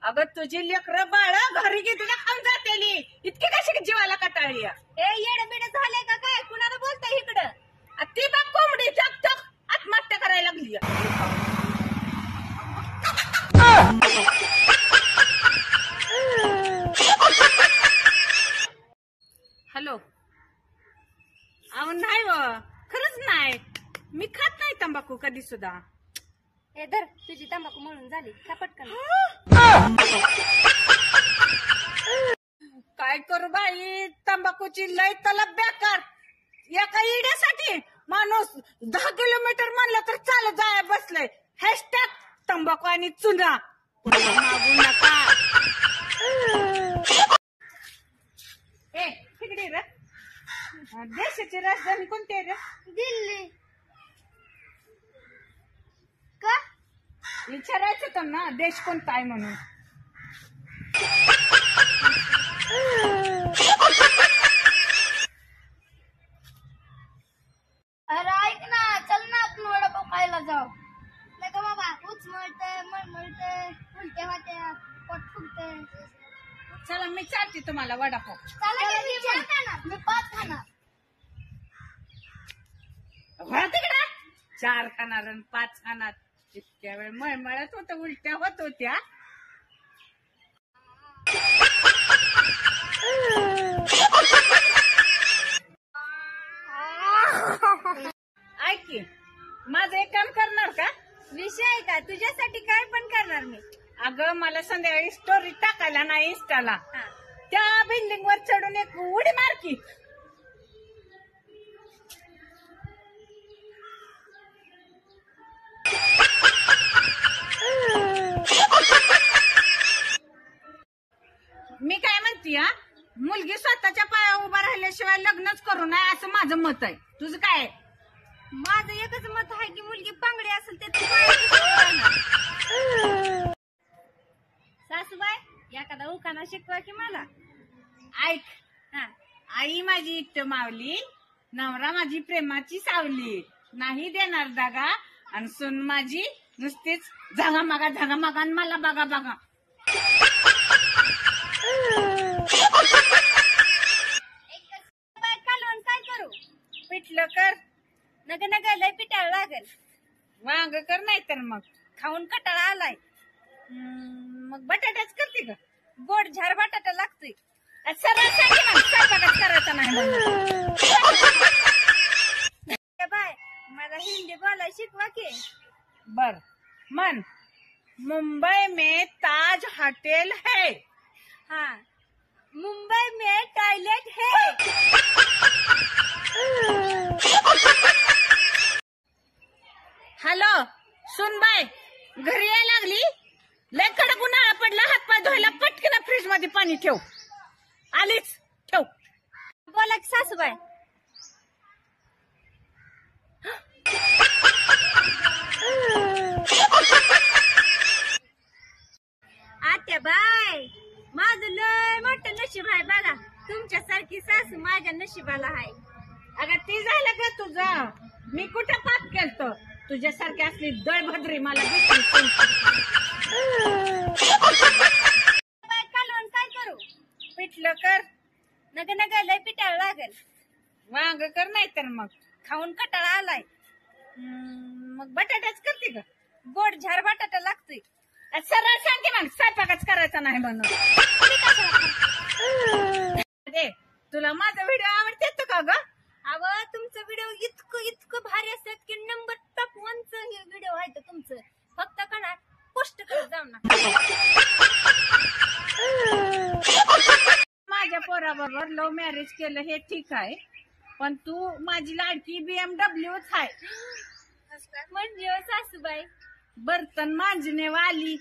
अगं तुझी लेकरं बाळ घरी घेतली खाऊन जातेली, इतकी कशी जीवाला कटाळली? ए येड बिड झाले का काय? कुणाला बोलताय इकडं? ती बघ कोंबडी टक टक आत्महत्या करायला लागली. हॅलो. अहो नाही व, खरंच नाही, मी खात नाही तंबाखू कधी सुद्धा. ए धर, तुझी तंबाखू म्हणून झाली का पटकन. काय करू बाई, तंबाखूची लय तलब बेकार. एका इड्यासाठी माणूस 10 किलोमीटर म्हणलं तर चालत जाय बसलंय. हॅशटॅग तंबाखू आणि चुना. मागू नका. ए तिकडे रे, देशाची राजधानी कोणती आहे रे? दिल्ली. का विचारायचं होतं ना देश कोणता आहे म्हणून. अरे ऐक ना, चल ना आपण वडापाव खायला जाऊ. नाही का बाबा, उचमळतंय, मळमळतंय, उलट्या होत्या, पोट फुगतंय. चला मी चालते तुम्हाला वडापाव. चला की, मी 4 खाणार, मी 5 खाणार. तिकडे 4 खाणार आणि 5 खाणार. इतक्या वेळ मळमळत होत, उलट्या होत होत्या. ऐक की, माझं एक काम करणार का? विषय आहे का? तुझ्यासाठी काय पण करणार मी. अगं मला संध्याकाळी स्टोरी टाकायला नाही इंस्टाला. हा. त्या बिल्डिंग वर चढून एक उडी मार की. मी काय म्हणते, मुलगी स्वतःच्या पायावर उभा राहिल्याशिवाय लग्नच करू नये असं माझं मत आहे. तुझं काय आहे? माझं एकच मत आहे की मुलगी पांगडी असेल ते तू पायावर. सासूबाई एखादा उखाणा शिकवा की मला. ऐक, हा. आई माझी इष्ट मावली, नवरा माझी प्रेमाची सावली, नाही देणार दागा, आणि सून माझी नुसतीच झागामागा झागामागा आणि मला बघा बघा. कालवण काय करू? पिठलं कर. नग नग लय पिटाळ लागल. वांग कर, नाही तर मग खाऊन कटाळा आलाय. मग बटाट्याच करते का? गोड झार बटाटा लागतोय. सरळ सांगे मग, स्वयंपाकच करायचा नाही म्हणून. बाय मला हिंदी बोलाय शिकवा की. बर मन. मुंबई में ताज होटल है. हा. मुंबई में टॉयलेट है. हॅलो सुनबाई, घरी यायला लागली? लय कडक उन्हाळा पडला, हातपाय धुवायला पटकन फ्रीज मध्ये पाणी ठेव. आलीच, ठेव. बोला की सासूबाई. आत्या बाय, माझं लय मोठं नशीब आहे बघा. तुमच्यासारखी सासू माझ्या नशिबाला आहे. अगं ती झालं का तुझं? मी कुठं पाप केलतो? तुझ्यासारखी असली दळभद्री मला भेटली. कालवण काय करू? पिठलं कर. नग नग लय पिटाळ लागल. वांग कर, नाही तर मग खाऊन कटाळा आलाय. मग बटाट्याच करते का? गोड झार बटाटा लागतोय. सरळ सांगे मग, स्वयंपाकच करायचा नाही म्हणून. तुला माझा व्हिडिओ आवडते का ग? अव तुमचं व्हिडिओ इतकं भारी असतात की नंबर टॉप 1च व्हिडिओ आहे तर तुमचं. फक्त कणा पोस्ट करत जाऊ ना. माझ्या पोराबरोबर लव्ह मॅरेज केलं हे ठीक आहे, पण तू माझी लाडकी BMWच आहे. म्हणजे सासूबाई बर्तन मांजने वाली.